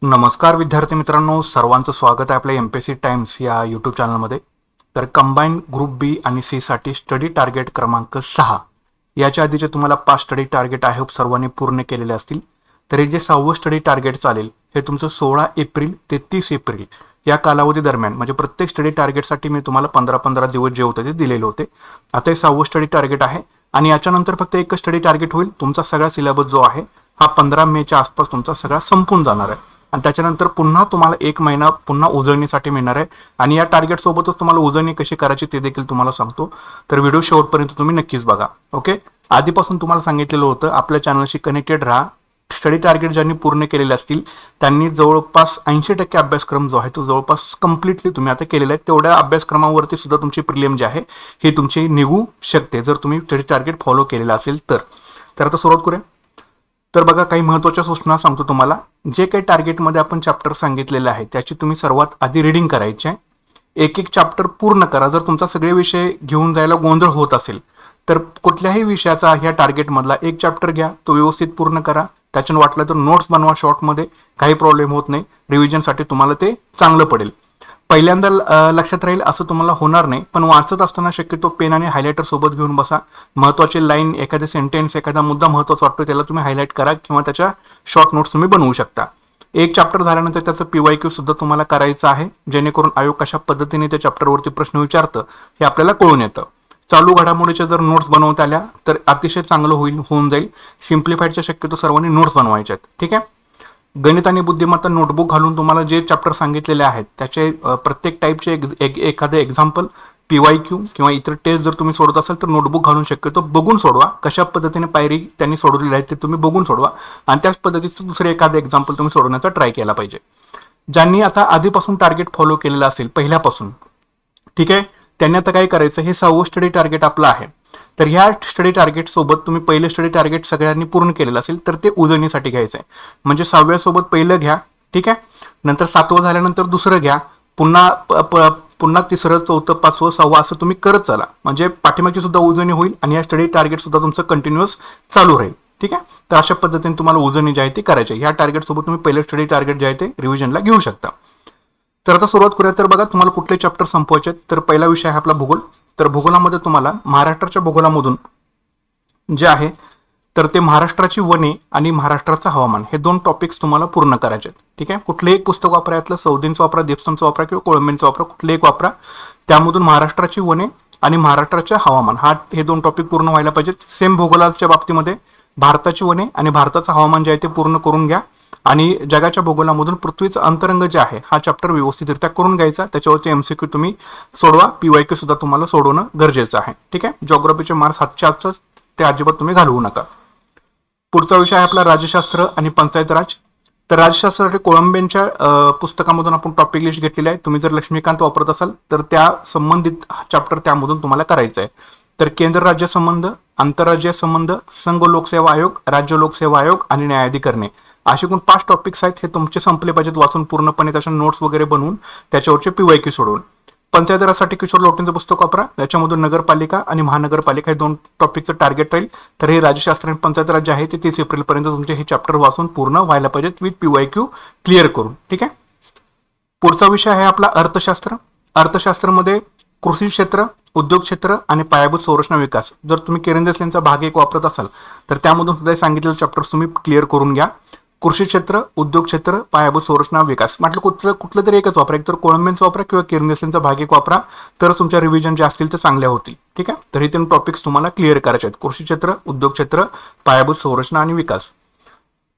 नमस्कार विद्यार्थी मित्रांनो, सर्वांचं स्वागत आहे आपल्या एमपीएससी टाइम्स या यूट्यूब चॅनलमध्ये. तर कंबाईन ग्रुप बी आणि सी साठी स्टडी टार्गेट क्रमांक 6 याच्या आधीचे तुम्हाला 5 स्टडी टार्गेट आहे सर्वांनी पूर्ण केलेले असतील. तर हे जे 6वं स्टडी टार्गेट चालेल हे तुमचं 16 एप्रिल ते 30 एप्रिल या कालावधी दरम्यान, म्हणजे प्रत्येक स्टडी टार्गेटसाठी मी तुम्हाला 15-15 दिवस जे होते ते दिलेले होते. आता हे 6वं स्टडी टार्गेट आहे आणि याच्यानंतर फक्त एकच स्टडी टार्गेट होईल. तुमचा सगळा सिलेबस जो आहे हा 15 मेच्या आसपास तुमचा सगळा संपून जाणार आहे आणि त्याच्यानंतर पुन्हा तुम्हाला 1 महिना पुन्हा उजळणीसाठी मिळणार आहे. आणि या टार्गेट सोबतच तुम्हाला उजळणी कशी करायची ते देखील तुम्हाला सांगतो. तर व्हिडिओ शेवटपर्यंत तुम्ही नक्कीच बघा. ओके, आधीपासून तुम्हाला सांगितलेलं होतं आपल्या चॅनलशी कनेक्टेड राहा. स्टडी टार्गेट ज्यांनी पूर्ण केलेले असतील त्यांनी जवळपास 80% अभ्यासक्रम जो आहे तो जवळपास कम्प्लिटली तुम्ही आता केलेला आहे. तेवढ्या अभ्यासक्रमावरती सुद्धा तुमची प्रिलियम जी आहे ही तुमची निघू शकते जर तुम्ही स्टडी टार्गेट फॉलो केलेलं असेल तर आता सुरुवात करूया. तर बघा, काही महत्त्वाच्या सूचना सांगतो तुम्हाला. जे काही टार्गेटमध्ये आपण चॅप्टर सांगितलेले आहे त्याची तुम्ही सर्वात आधी रीडिंग करायची आहे. एक एक चॅप्टर पूर्ण करा. जर तुमचा सगळे विषय घेऊन जायला गोंधळ होत असेल तर कुठल्याही विषयाचा ह्या टार्गेटमधला एक चॅप्टर घ्या, तो व्यवस्थित पूर्ण करा. त्याच्यानं वाटलं तर नोट्स बनवा शॉर्टमध्ये, काही प्रॉब्लेम होत नाही. रिव्हिजनसाठी तुम्हाला ते चांगलं पडेल. पहिल्यांदा लक्षात राहील असं तुम्हाला होणार नाही, पण वाचत असताना शक्यतो पेन आणि हायलायटर सोबत घेऊन बसा. महत्त्वाचे लाईन, एखादे सेंटेन्स, एखादा मुद्दा महत्त्वाचा वाटतो त्याला तुम्ही हायलाईट करा किंवा त्याच्या शॉर्ट नोट्स तुम्ही बनवू शकता. एक चॅप्टर झाल्यानंतर त्याचं PYQ सुद्धा तुम्हाला करायचं आहे, जेणेकरून आयोग कशा पद्धतीने त्या चॅप्टरवरती प्रश्न विचारतं हे आपल्याला कळून येतं. चालू घडामोडीच्या जर नोट्स बनवता आल्या तर अतिशय चांगलं होऊन जाईल. सिम्प्लिफाईडच्या शक्यतो सर्वांनी नोट्स बनवायच्या आहेत. ठीक आहे. गणित आणि बुद्धिमत्ता नोटबुक घालून तुम्हाला जे चॅप्टर सांगितलेले आहेत त्याचे प्रत्येक टाईपचे एखादे एक्झाम्पल, PYQ किंवा इतर टेस्ट जर तुम्ही सोडत असाल तर नोटबुक घालून शक्यतो बघून सोडवा. कशा पद्धतीने पायरी त्यांनी सोडवलेली आहे ते तुम्ही बघून सोडवा आणि त्याच पद्धतीचं दुसरे एखादं एक्झाम्पल तुम्ही सोडवण्याचा ट्राय केला पाहिजे. ज्यांनी आता आधीपासून टार्गेट फॉलो केलेलं असेल पहिल्यापासून, ठीक आहे, त्यांनी आता काय करायचं, हे 6वं स्टडी टार्गेट आपलं आहे. तर ह्या स्टडी टार्गेट सोबत तुम्ही पहिले स्टडी टार्गेट सगळ्यांनी पूर्ण केलेलं असेल तर ते उजळणीसाठी घ्यायचं आहे. म्हणजे 6व्या सोबत पहिलं घ्या, ठीक आहे, नंतर 7वं झाल्यानंतर दुसरं घ्या, पुन्हा 3रं, 4थं, 5वं, 6वं असं तुम्ही करत चला. म्हणजे पाठीमागची सुद्धा उजळणी होईल आणि या स्टडी टार्गेट सुद्धा तुमचं कंटिन्युअस चालू राहील. ठीक आहे. तर अशा पद्धतीने तुम्हाला उजळणी जी आहे ती करायची. ह्या टार्गेट सोबत तुम्ही पहिले स्टडी टार्गेट जे आहे ते रिव्हिजनला घेऊ शकता. तर आता सुरुवात करूया. तर बघा, तुम्हाला कुठले चॅप्टर संपवायचे आहेत. तर पहिला विषय आहे आपला भूगोल. तर भूगोलामध्ये तुम्हाला महाराष्ट्राच्या भूगोलामधून जे आहे तर ते महाराष्ट्राची वने आणि महाराष्ट्राचं हवामान हे 2 टॉपिक्स तुम्हाला पूर्ण करायचे आहेत. ठीक आहे. कुठलेही एक पुस्तक वापरा, यातलं सौदींचं वापरा, देवस्तंचं वापरा किंवा कोळंबेंचं वापरा, कुठले एक वापरा. त्यामधून महाराष्ट्राची वने आणि महाराष्ट्राचे हवामान हे 2 टॉपिक पूर्ण व्हायला पाहिजेत. सेम भूगोलाच्या बाबतीमध्ये भारताची वने आणि भारताचं हवामान जे आहे ते पूर्ण करून घ्या. आणि जगाच्या भूगोलामधून पृथ्वीचं अंतरंग जे आहे हा चॅप्टर व्यवस्थितरित्या करून घ्यायचा. त्याच्यावरचे MCQ तुम्ही सोडवा. PYQ सुद्धा तुम्हाला सोडवणं गरजेचं आहे. ठीक आहे. जिओग्राफीचे मार्क्स हातच्या हातच ते अजिबात तुम्ही घालवू नका. पुढचा विषय आहे आपला राज्यशास्त्र आणि पंचायत राज. तर राज्यशास्त्रासाठी कोळंबेंच्या पुस्तकामधून आपण टॉपिक लिस्ट घेतलेली आहे. तुम्ही जर लक्ष्मीकांत वापरत असाल तर त्या संबंधित चॅप्टर त्यामधून तुम्हाला करायचं आहे. तर केंद्र राज्य संबंध, आंतरराज्यीय संबंध, संघ लोकसेवा आयोग, राज्य लोकसेवा आयोग आणि न्यायाधिकरणे असे एकूण 5 टॉपिक्स आहेत. हे तुमचे संपले पाहिजेत वाचून पूर्णपणे, त्याच्या नोट्स वगैरे बनवून त्याच्यावरचे PYQ सोडवून. पंचायत राजसाठी किशोर लोटेंचं पुस्तक वापरा. याच्यामधून नगरपालिका आणि महानगरपालिका हे 2 टॉपिकचं टार्गेट राहील. तर हे राज्यशास्त्र आणि पंचायत राज जे आहे ते 30 एप्रिलपर्यंत तुमचे हे चॅप्टर वाचून पूर्ण व्हायला पाहिजेत विथ PYQ क्लिअर करून. ठीक आहे. पुढचा विषय आहे आपला अर्थशास्त्र. अर्थशास्त्रामध्ये कृषी क्षेत्र, उद्योग क्षेत्र आणि पायाभूत संरचना विकास. जर तुम्ही किरण देसलेंचा भाग 1 वापरत असाल तर त्यामधून सुद्धा सांगितलेलं चॅप्टर्स तुम्ही क्लिअर करून घ्या. कृषी क्षेत्र, उद्योग क्षेत्र, पायाभूत संरचना विकास म्हटलं कुठलं तरी एकच वापरा. एक तर कोळंबेंचं वापरा किंवा किरण देसलेंचा भाग 1 वापरा, तर तुमच्या रिव्हिजन जे असतील ते चांगल्या होतील. ठीक आहे. तर हे 3 टॉपिक्स तुम्हाला क्लिअर करायचे आहेत: कृषी क्षेत्र, उद्योग क्षेत्र, पायाभूत संरचना आणि विकास.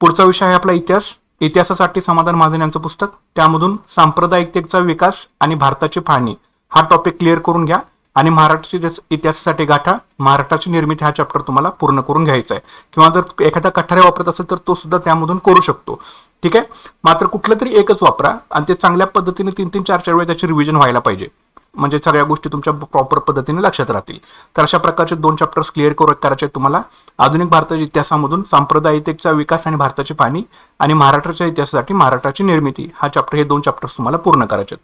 पुढचा विषय आहे आपला इतिहास. इतिहासासाठी समाधान महाजन यांचं पुस्तक, त्यामधून सांप्रदायिकतेचा विकास आणि भारताची फाळणी हा टॉपिक क्लिअर करून घ्या. आणि महाराष्ट्राच्या इतिहासासाठी गाठा, महाराष्ट्राची निर्मिती हा चॅप्टर तुम्हाला पूर्ण करून घ्यायचा आहे. किंवा जर एखादा कठारे वापरत असेल तर तो सुद्धा त्यामधून करू शकतो. ठीक आहे. मात्र कुठलं तरी एकच वापरा आणि ते चांगल्या पद्धतीने 3-3, 4-4 वेळा त्याची रिव्हिजन व्हायला पाहिजे, म्हणजे सगळ्या गोष्टी तुमच्या प्रॉपर पद्धतीने लक्षात राहतील. तर अशा प्रकारचे 2 चॅप्टर्स क्लिअर करायचे तुम्हाला. आधुनिक भारताच्या इतिहासामधून सांप्रदायिकतेचा विकास आणि भारताची फाळणी आणि महाराष्ट्राच्या इतिहासासाठी महाराष्ट्राची निर्मिती हा चॅप्टर, हे 2 चॅप्टर्स तुम्हाला पूर्ण करायचे.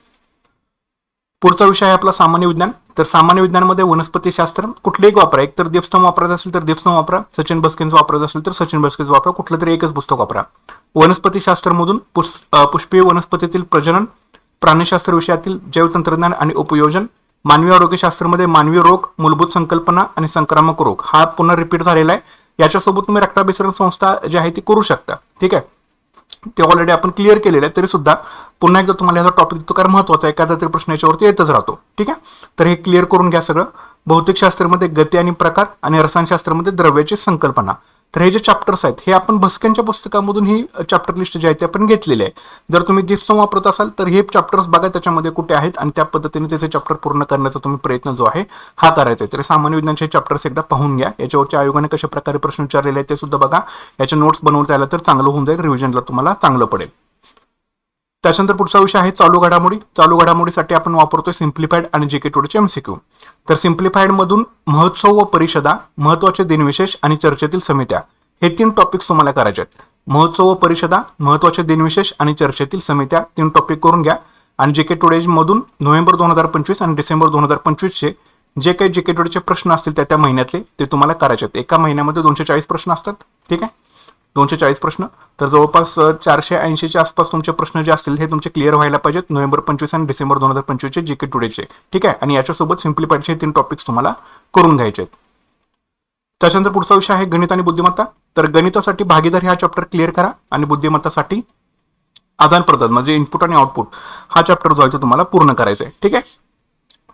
पुढचा विषय आहे आपला सामान्य विज्ञान. तर सामान्य विज्ञानामध्ये वनस्पतीशास्त्र कुठलेही वापरा, एक तर दीपस्तंभ वापरायचा असेल तर दीपस्तंभ वापरा, सचिन बस्केंचं वापरायचं असेल तर सचिन बस्केंचं वापरा, कुठलं तरी एकच पुस्तक वापरा. वनस्पतीशास्त्रमधून पुष्पीय वनस्पतीतील प्रजनन, प्राणीशास्त्र विषयातील जैवतंत्रज्ञान आणि उपयोजन, मानवी आरोग्यशास्त्रामध्ये मानवी रोग, मूलभूत संकल्पना आणि संक्रामक रोग हा पुन्हा रिपीट झालेला आहे. याच्यासोबत तुम्ही रक्ताभिसरण संस्था जी आहे ती करू शकता. ठीक आहे, ते ऑलरेडी आपण क्लिअर केलेलं आहे, तरी सुद्धा पुन्हा एकदा तुम्हाला याचा टॉपिक देतो कारण महत्वाचा एखादा तरी प्रश्न याच्यावरती येतच राहतो. ठीक आहे, तर हे क्लिअर करून घ्या सगळं. भौतिकशास्त्रामध्ये गती आणि प्रकार आणि रसायनशास्त्रामध्ये द्रव्याची संकल्पना. तर हे जे चॅप्टर्स आहेत हे आपण भस्केंच्या पुस्तकामधून ही चॅप्टर लिस्ट जी आहे ते आपण घेतलेली आहे. जर तुम्ही दीपस्तंभ वापरत असाल तर हे चॅप्टर्स बघा त्याच्यामध्ये कुठे आहेत आणि त्या पद्धतीने त्याचे चॅप्टर पूर्ण करण्याचा तुम्ही प्रयत्न जो आहे हा करायचा आहे. तर सामान्य विज्ञानचे चॅप्टर्स एकदा पाहून घ्या. याच्यावरच्या आयोगाने कशा प्रकारे प्रश्न विचारलेले आहेत ते सुद्धा बघा. याचे नोट्स बनवता आला तर चांगलं होऊन जाईल, रिव्हिजनला तुम्हाला चांगलं पडेल. त्याच्यानंतर पुढचा विषय आहे चालू घडामोडी. चालू घडामोडीसाठी आपण वापरतोय सिम्प्लिफाईड आणि जीके टुडेचे एमसीक्यू. तर सिम्प्लिफाईड मधून महोत्सव व परिषदा, महत्वाचे दिनविशेष आणि चर्चेतील समित्या हे 3 टॉपिक्स तुम्हाला करायचे आहेत. महोत्सव व परिषदा, महत्वाचे दिनविशेष आणि चर्चेतील समित्या 3 टॉपिक करून घ्या. आणि जीके टुडे मधून नोव्हेंबर 2025 आणि डिसेंबर 2025 चे जे काही जीके टुडेचे प्रश्न असतील त्या महिन्यातले ते तुम्हाला करायचे आहेत. एका महिन्यामध्ये 240 प्रश्न असतात. ठीक आहे, 240 प्रश्न. तर जवळपास 480च्या आसपास तुमचे प्रश्न जे असतील हे तुमचे क्लिअर व्हायला पाहिजेत नोव्हेंबर 25 आणि डिसेंबर 2025 चे जीके टुडेचे. ठीक आहे, आणि याच्यासोबत सिम्प्लिफाईडचे 3 टॉपिक्स तुम्हाला करून घ्यायचे आहेत. त्याच्यानंतर पुढचा विषय आहे गणित आणि बुद्धिमत्ता. तर गणितासाठी भागीदारी हा चॅप्टर क्लिअर करा आणि बुद्धिमत्तासाठी आदान प्रदान म्हणजे इनपुट आणि आउटपुट हा चॅप्टर जो आहे तो तुम्हाला पूर्ण करायचा आहे. ठीक आहे,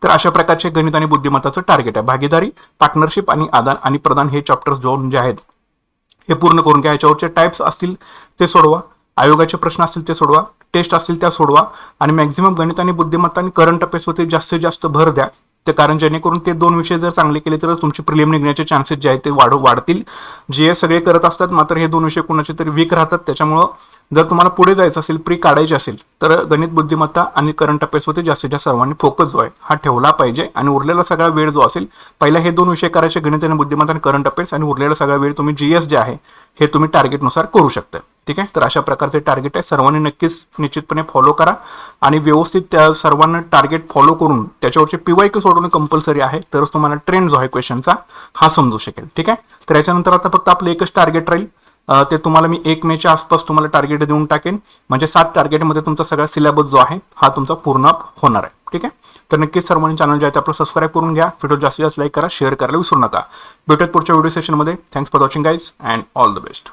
तर अशा प्रकारचे गणित आणि बुद्धिमत्ताचं टार्गेट आहे. भागीदारी, पार्टनरशिप आणि आदान आणि प्रदान हे चॅप्टर्स जे आहेत हे पूर्ण करून घ्या. याच्यावरचे टाइप्स असतील ते सोडवा, आयोगाचे प्रश्न असतील ते सोडवा, टेस्ट असतील त्या सोडवा आणि मॅक्झिमम गणित आणि बुद्धिमत्ता आणि करंट अफेअर्स होते जास्तीत जास्त भर द्या. ते कारण जेणेकरून ते 2 विषय जर चांगले केले तर तुमची प्रिलिम निघण्याचे चान्सेस जे आहेत ते वाढतील. जे सगळे करत असतात मात्र हे 2 विषय कोणाचे तरी वीक राहतात. त्याच्यामुळं जर तुम्हाला पुढे जायचं असेल, प्री काढायची असेल तर गणित, बुद्धिमत्ता आणि करंट अफेअर्स होते जास्तीत जास्त सर्वांनी फोकस जो आहे हा ठेवला पाहिजे. आणि उरलेला सगळा वेळ जो असेल पहिला हे 2 विषय करायचे, गणित आणि बुद्धिमत्ता आणि करंट अफेअर्स, आणि उरलेला सगळा वेळ तुम्ही जीएस जे आहे हे तुम्ही टार्गेटनुसार करू शकता. ठीक आहे, तर अशा प्रकारचे टार्गेट आहे. सर्वांनी नक्कीच निश्चितपणे फॉलो करा आणि व्यवस्थित त्या सर्वांना टार्गेट फॉलो करून त्याच्यावरचे पीवायक्यू सोडवणं कंपल्सरी आहे. तरच तुम्हाला ट्रेंड जो आहे क्वेश्चनचा हा समजू शकेल. ठीक आहे, तर याच्यानंतर आता फक्त आपलं एकच टार्गेट राहील, ते तुम्हाला मी 1 मेच्या आसपास तुम्हाला टार्गेट देऊन टाकेन. म्हणजे 7 टार्गेटमध्ये तुमचा सगळा सिलेबस जो आहे हा तुमचा पूर्ण होणार आहे. ठीक आहे, तर नक्कीच सर्वांनी चॅनल जे आहे ते आपलं सबस्क्राईब करून घ्या. व्हिडिओ जास्तीत जास्त लाईक करा, शेअर करायला विसरू नका. भेटूयात पुढच्या व्हिडिओ सेशनमध्ये. Thanks for watching guys and all the best.